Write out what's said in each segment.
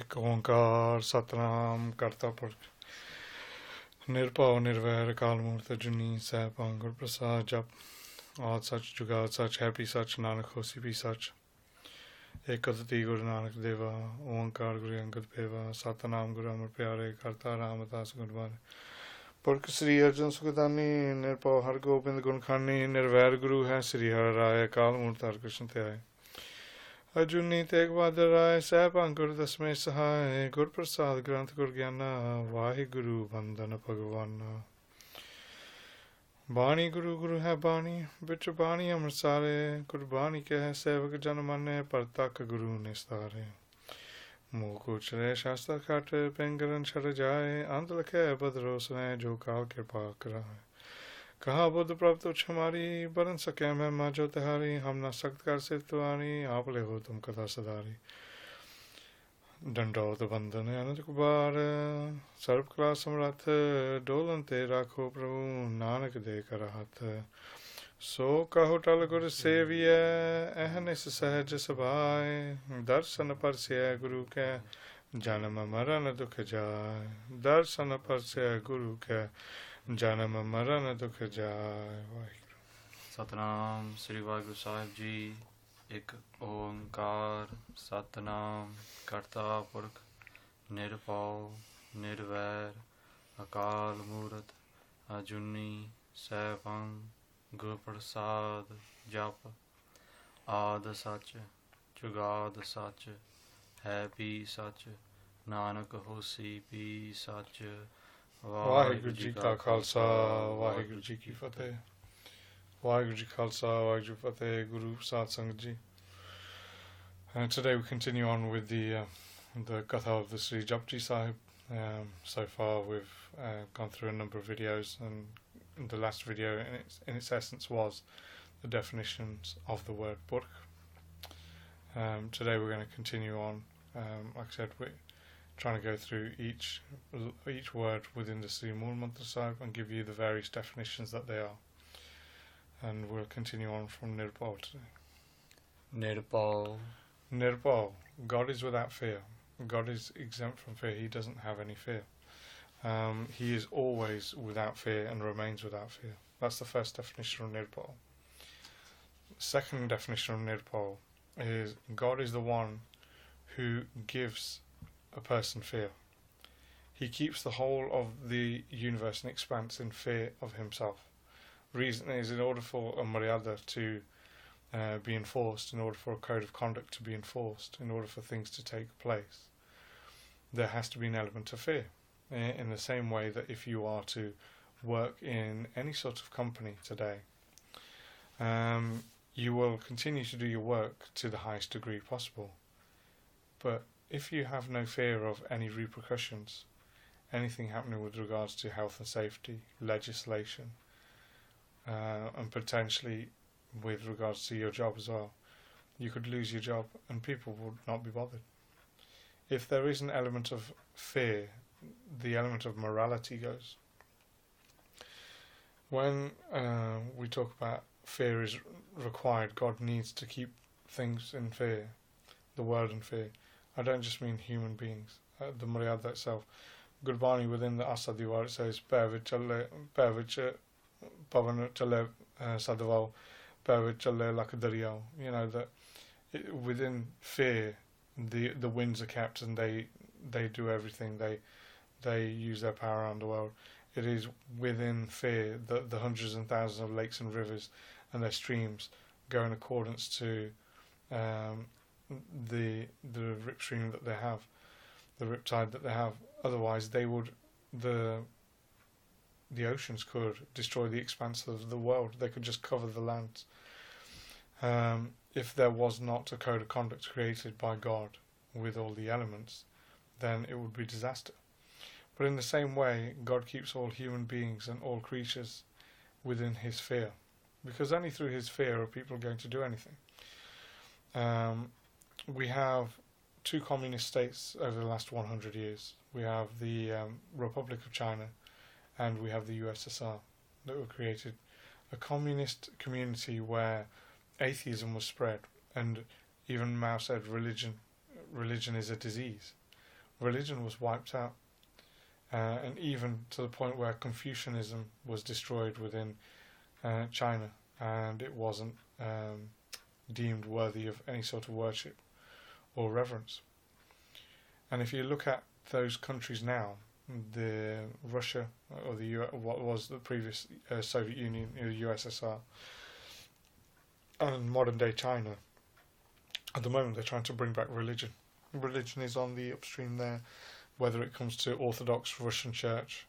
एक ओंकार सतनाम करता पुरख निरभਉ निर्वैर काल मूर्त जुनी सैभ गुर प्रसाद जप आद सच जुगाद सच है भी सच नानक होसी भी सच एक अद्वितीय गुरु नानक देवा ओंकार गुरु अंगद भेवा सतनाम गुरु अमर प्यारे करता रामदास गुरबानी पुरख श्री अर्जुन सुखदानी निरभਉ हर गोबिंद गुण खानी निर्वैर गुरु है श्री हर राय काल मूर्त हर कृष्ण त्याय अर्जुनी तेग बहादुर राय सैभ गुर दसमें सहाय गुर प्रसाद ग्रंथ गुर ज्ञाना वाहि गुरु वंदन भगवाना बाणी गुरु गुरु है बाणी बिच बाणी अमृत सारे गुरबानी के है सेवक जन माने पर तक गुरु निस्तारे मुँह को चले शास्त्र खाट पेंगरन छड़ जाए अंत लखे बदरोस ने जो काल कृपा कराए कहा बुद्ध प्राप्त उच्च हमारी बरन सके मैं माँ जो तिहारी हम न सख्त कर सिर तुम्हारी आप ले हो तुम कथा सदारी दंडौत बंधन अनंत कुबार सर्व कला समर्थ डोलन ते राखो प्रभु नानक दे कर हाथ सो कहो टल गुर सेविय अहनिस सहज सभाय दर्शन परस्य गुरु के जन्म मरण दुख जाय दर्शन परस्य गुरु के जन्म मरण दुख जाय वाहिगुरु सतनाम श्री वाहिगुरु साहिब जी। एक ओंकार सतनाम करता पुरख निरभਉ निर्वैर अकाल मूरत अजूनी सैभं गुर प्रसाद जप आद सच जुगाद सच है भी सच नानक होसी भी सच वाहिगुरु जी का खालसा वाहिगुरु जी की फतेह वाहिगुरु जी खालsa वाहिगुरु जी फतेह Guru Sat Sangat Ji. And today we continue on with the Katha of the Sri Japji Sahib. So far we've gone through a number of videos, and the last video in its essence was the definitions of the word Purkh. Today we're going to continue on. Like I said, we're trying to go through each word within the Sri Mool Mantra Sahib and give you the various definitions that they are. And we'll continue on from Nirbhou today. Nirbhou. Nirbhou. God is without fear. God is exempt from fear. He doesn't have any fear. He is always without fear and remains without fear. That's the first definition of Nirbhou. Second definition of Nirbhou is God is the one who gives a person fear. He keeps the whole of the universe and expanse in fear of himself. Reason is, in order for a maryada to be enforced, in order for a code of conduct to be enforced, in order for things to take place, there has to be an element of fear. In the same way that if you are to work in any sort of company today, you will continue to do your work to the highest degree possible. But if you have no fear of any repercussions, anything happening with regards to health and safety, legislation, and potentially with regards to your job as well, you could lose your job and people would not be bothered. If there is an element of fear, the element of morality goes. When we talk about fear is required, God needs to keep things in fear, the world in fear. I don't just mean human beings, the Maryada itself. Gurbani within the Asadivar, it says, Pavich Pavan Chale Sadavao, Pavich Chale Lakadariao. You know, that within fear, the winds are kept and they do everything. They use their power around the world. It is within fear that the hundreds and thousands of lakes and rivers and their streams go in accordance to the rip stream that they have, the rip tide that they have. Otherwise, the oceans could destroy the expanse of the world. They could just cover the lands. If there was not a code of conduct created by God with all the elements, then it would be disaster. But in the same way, God keeps all human beings and all creatures within his fear, because only through his fear are people going to do anything. We have two communist states over the last 100 years. We have the Republic of China and we have the USSR that were created. A communist community where atheism was spread, and even Mao said religion is a disease. religion was wiped out, and even to the point where Confucianism was destroyed within China, and it wasn't deemed worthy of any sort of worship or reverence. And if you look at those countries now, the Russia or what was the previous Soviet Union, the USSR, and modern day China, at the moment they're trying to bring back religion. Religion is on the upstream there, whether it comes to Orthodox Russian Church.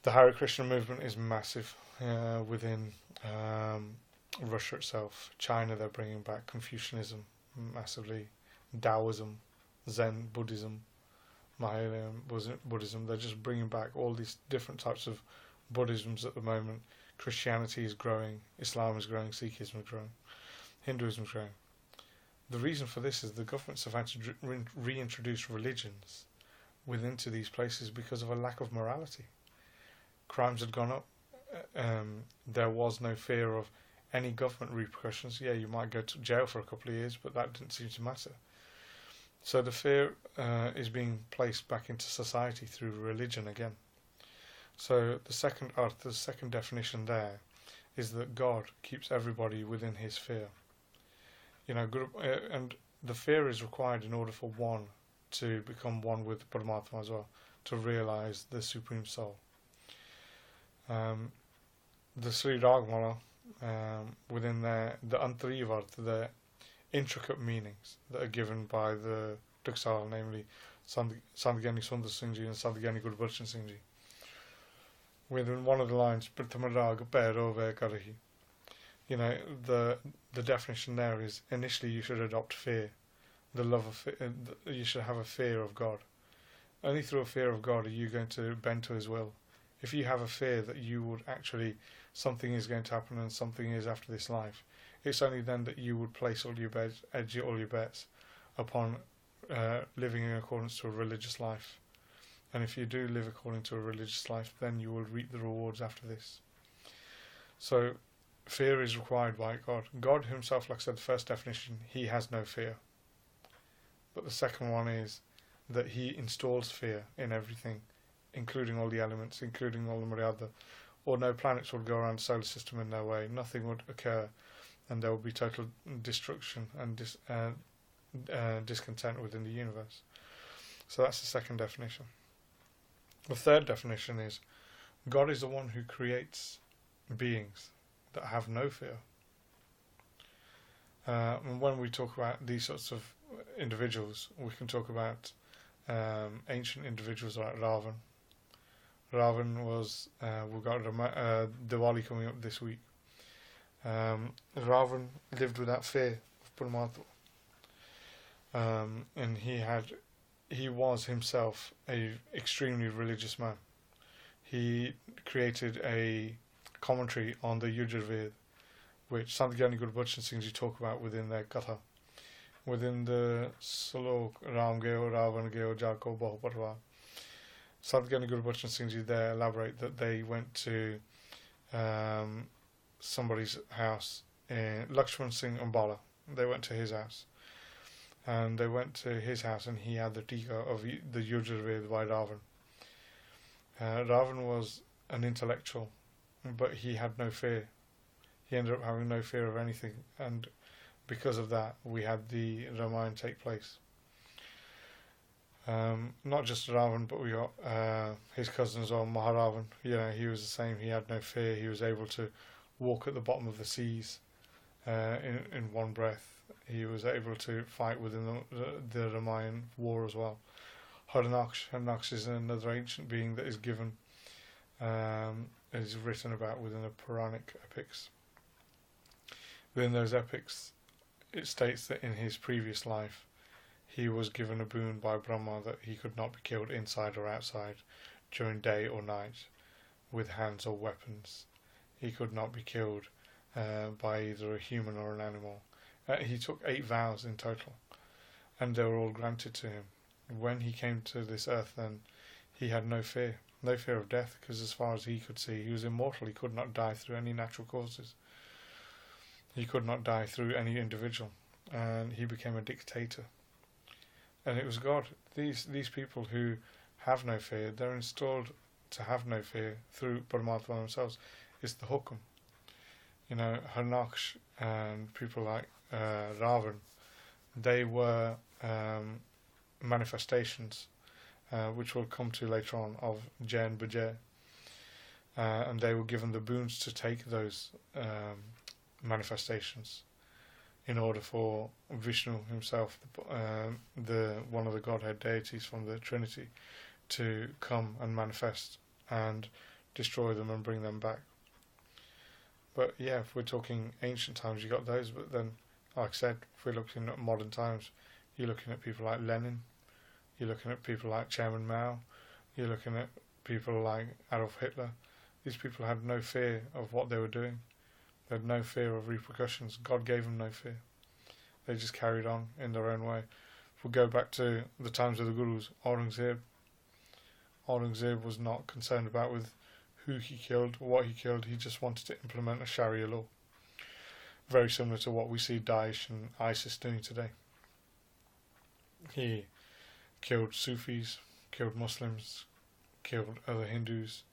The Hare Krishna movement is massive within Russia itself. China, they're bringing back Confucianism massively, Taoism, Zen Buddhism, Mahayana Buddhism. They're just bringing back all these different types of Buddhisms at the moment. Christianity is growing, Islam is growing, Sikhism is growing, Hinduism is growing. The reason for this is the governments have had to reintroduce religions into these places because of a lack of morality. Crimes had gone up. There was no fear of any government repercussions. Yeah, you might go to jail for a couple of years, but that didn't seem to matter. So the fear is being placed back into society through religion again. So the second definition there is that God keeps everybody within his fear. And the fear is required in order for one to become one with Paramatma as well, to realize the Supreme Soul. The Sri Ragmala, within there, the Antarivarth, the intricate meanings that are given by the taksals, namely Sandhyani Sundar Singh Ji and Sandhyani Gurbachan Singh Ji. Within one of the lines, Pratamaraga Pero Ve Karahi. The definition there is, initially you should adopt fear, the love of fear, you should have a fear of God. Only through a fear of God are you going to bend to his will. If you have a fear that you would actually, something is going to happen and something is after this life, it's only then that you would place all your bets upon living in accordance to a religious life. And if you do live according to a religious life, then you will reap the rewards after this. So fear is required by God. God himself, like I said, the first definition, he has no fear. But the second one is that he installs fear in everything, including all the elements, including all the Maryada, or no planets would go around the solar system in their way. Nothing would occur, and there would be total destruction and discontent within the universe. So that's the second definition. The third definition is God is the one who creates beings that have no fear. And when we talk about these sorts of individuals, we can talk about ancient individuals like Ravan. Ravan was, we've got Diwali coming up this week. Ravan lived without fear of Paramatma. And he was himself a extremely religious man. He created a commentary on the Yajurveda, which Sandhyani Gurbachan Singh Ji talk about within their Katha. Within the Slok Ram Geo Ravan Geo Jako Bahuparva, Sandhyani Gurbachan Singh Ji there elaborate that they went to somebody's house in Lakshman Singh Ambala. They went to his house. And they went to his house and he had the tika of the Yajurveda by Ravan. Ravan was an intellectual, but he had no fear. He ended up having no fear of anything, and because of that we had the Ramayana take place. Not just Ravan, but we got his cousin as well, Maharavan. He was the same. He had no fear. He was able to walk at the bottom of the seas in one breath. He was able to fight within the Ramayana war as well. Harnaksh is another ancient being that is given, is written about within the Puranic epics. Within those epics, it states that in his previous life, he was given a boon by Brahma that he could not be killed inside or outside, during day or night, with hands or weapons. He could not be killed by either a human or an animal. He took 8 vows in total, and they were all granted to him. When he came to this earth, then he had no fear of death, because as far as he could see, he was immortal. He could not die through any natural causes. He could not die through any individual, and he became a dictator. And it was God. these people who have no fear, they're installed to have no fear through Paramatma themselves. It's the hukum. You know, Harnaksh and people like Ravan, they were manifestations, which we'll come to later on, of Jain Bajay. And they were given the boons to take those manifestations in order for Vishnu himself, the one of the Godhead deities from the Trinity, to come and manifest and destroy them and bring them back. But yeah, if we're talking ancient times, you got those. But then, like I said, if we're looking at modern times, you're looking at people like Lenin, you're looking at people like Chairman Mao, you're looking at people like Adolf Hitler. These people had no fear of what they were doing. They had no fear of repercussions. God gave them no fear. They just carried on in their own way. If we go back to the times of the Gurus, Aurangzeb was not concerned about with who he killed or what he killed. He just wanted to implement a Sharia law. Very similar to what we see Daesh and ISIS doing today. He killed Sufis, killed Muslims, killed other Hindus,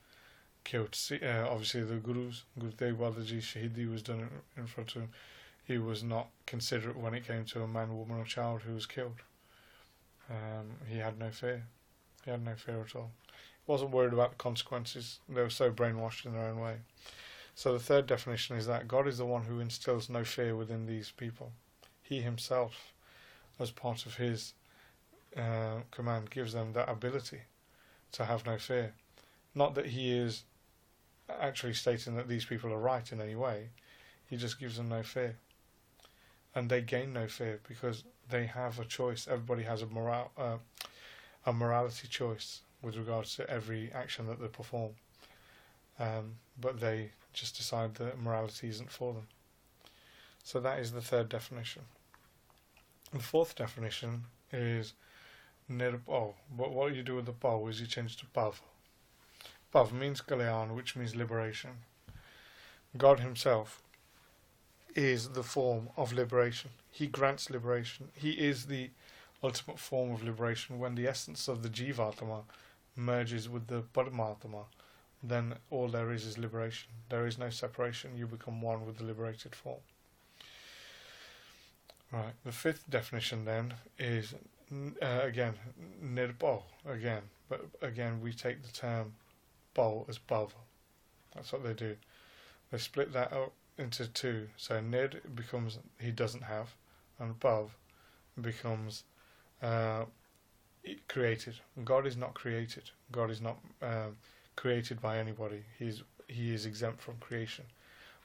killed obviously the Gurus. Gurudev Balaji Shahidi was done in front of him. He was not considerate when it came to a man, woman or child who was killed. He had no fear. He had no fear at all. He wasn't worried about the consequences. They were so brainwashed in their own way. So the third definition is that God is the one who instills no fear within these people. He himself, as part of his command, gives them that ability to have no fear. Not that he is actually stating that these people are right in any way. He just gives them no fear. And they gain no fear because they have a choice. Everybody has a morality choice with regards to every action that they perform. But they just decide that morality isn't for them. So that is the third definition. The fourth definition is Nirbhou. But what you do with the Bhau is you change to Bhav. Bhav means Kalyan, which means liberation. God himself is the form of liberation. He grants liberation. He is the ultimate form of liberation. When the essence of the Jivatma merges with the Paramatma, then all there is liberation. There is no separation. You become one with the liberated form. Right. The fifth definition then is again Nirbhou again, but again we take the term Bhau as Bhav. That's what they do. They split that up into two. So Nid becomes he doesn't have, and Bhav becomes created. God is not created. God is not created by anybody. He is exempt from creation,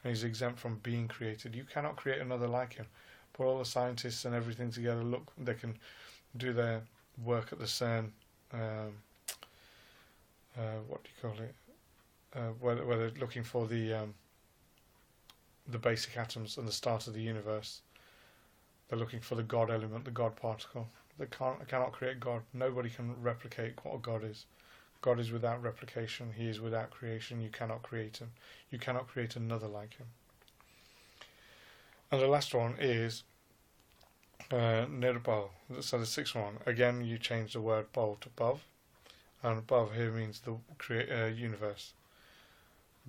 and he's exempt from being created. You cannot create another like him. Put all the scientists and everything together. Look, they can do their work at the CERN. What do you call it? Where they're looking for the basic atoms and the start of the universe. They're looking for the God element, the God particle. They cannot create God. Nobody can replicate what God is. God is without replication. He is without creation. You cannot create him. You cannot create another like him. And the last one is Nirbhou. So the sixth one, again you change the word Bhau to Bhav, and Bhav here means the universe.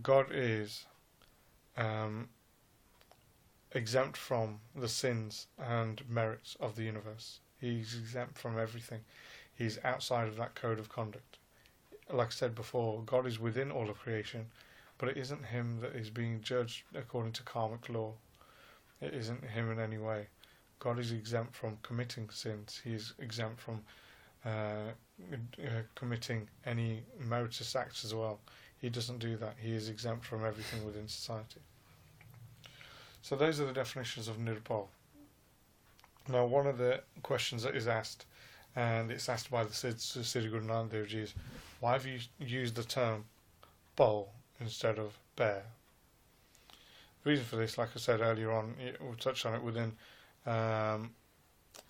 God is exempt from the sins and merits of the universe. He's exempt from everything. He's outside of that code of conduct. Like I said before, God is within all of creation, but it isn't him that is being judged according to karmic law. It isn't him in any way. God is exempt from committing sins. He is exempt from committing any meritorious acts as well. He doesn't do that. He is exempt from everything within society. So those are the definitions of Nirbhou. Now, one of the questions that is asked, and it's asked by the Sri Guru Nanak Dev Ji, is why have you used the term Bhau instead of bear? The reason for this, like I said earlier on, we'll touch on it within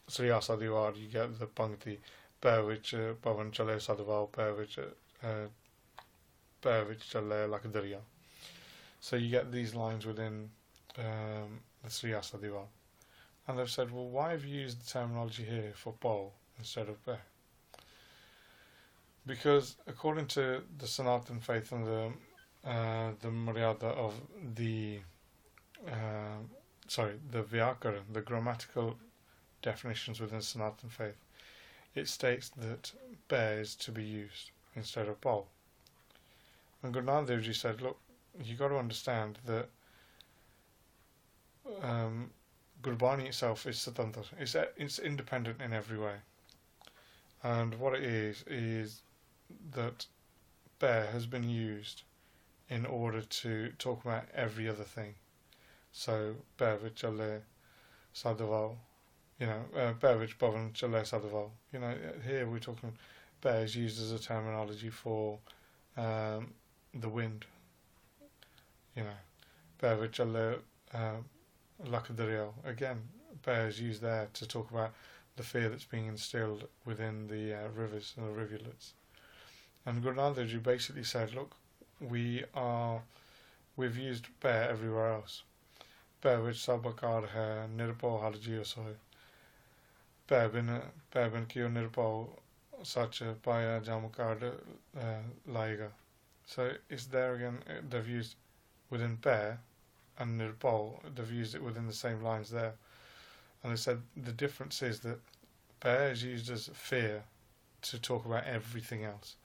Sri Asa Diwar. You get the Pangti, bear which Pavan Chale Sadhavav, bear which Chale like a Darya. So you get these lines within the Sri Asa Diwar. And they've said, well, why have you used the terminology here for Bhau instead of bear? Because according to the Sanatan faith and the Maryada of the the Vyakara, the grammatical definitions within Sanatan faith, it states that bear is to be used instead of bowl. And Guru Nanak Dev Ji said, look, you got to understand that Gurbani itself is Satantra. It's independent in every way. And what it is that bear has been used in order to talk about every other thing. So, bear with Chale Sadaval, bear with Bhavan Chale Sadaval. Here we're talking bear is used as a terminology for the wind. Bear with Chale Lakadariel. Again, bear is used there to talk about the fear that's being instilled within the rivers and the rivulets. And Guru Nanak Dev Ji basically said, look, we've used bear everywhere else. Bear which sabakar hai Nirbhou halji osoy. Bear bin kiyo Nirbhou such paya jamakard laiga. So it's there again, they've used within bear and Nirbhou, they've used it within the same lines there. And they said the difference is that bear is used as fear to talk about everything else.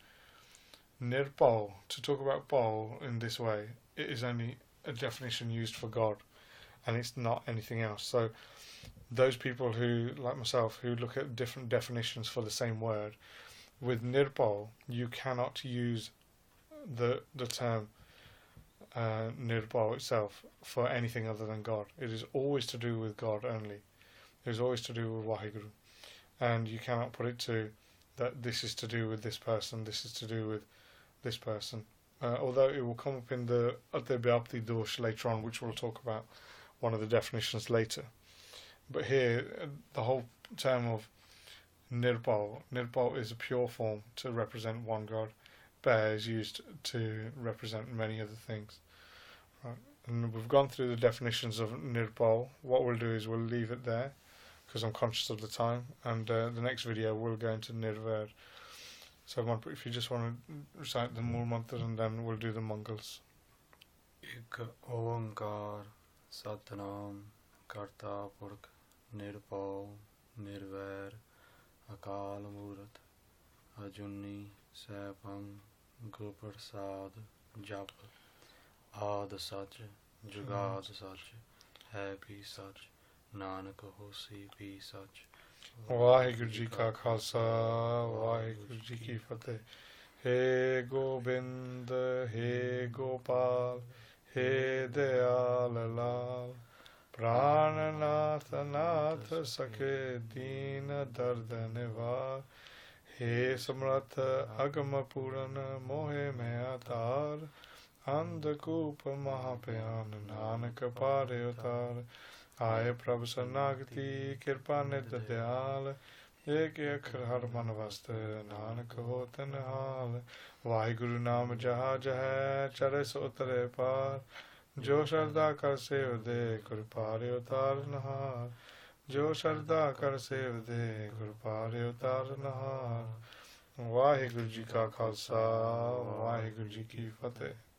Nirbhou, to talk about bowl in this way, it is only a definition used for God, and it's not anything else. So those people who, like myself, who look at different definitions for the same word, with Nirbhou, you cannot use the term Nirbhou itself for anything other than God. It is always to do with God only. It is always to do with Waheguru. And you cannot put it to that this is to do with this person, this is to do with this person. Although it will come up in the Atebhyapti Dosh later on, which we'll talk about one of the definitions later. But here, the whole term of Nirbhou is a pure form to represent one God. Bear is used to represent many other things. Right. And we've gone through the definitions of Nirbhou. What we'll do is we'll leave it there, because I'm conscious of the time, and the next video we'll go into Nirvair. So if you just want to recite the Mool Mantra, and then we'll do the Mangals. Ik Oankar Satnam Karta Purkh Nirbhau Nirvair Akal Murth Ajuni Saibhang Guprasad Jap Aad Sach Jugad Sach Hai Bhi Sach Nanak Hosi Bhi Sach. Vaheguru Ji Ka Khalsa, Vaheguru Ji Ki Fateh. He Gobind, He Gopal, He Dayal Lal, Prananath Nath Sakhe Deen Dard Nivar, He Samrat Agama Puran Mohe Me Atar, Andhakup Mahapayan Nanak Pare Utar. आए प्रभु शरणागति कृपा निध दयाल एक अखर हर मन वस्त नानक हो तनहाल वाहिगुरु नाम जहाज है चरे सो उतरे पार जो श्रद्धा कर सेव दे कृपारे उतार नहार जो श्रद्धा कर सेव दे कृपारे उतार नहार वाहिगुरु जी का खालसा वाहिगुरु जी की फतेह।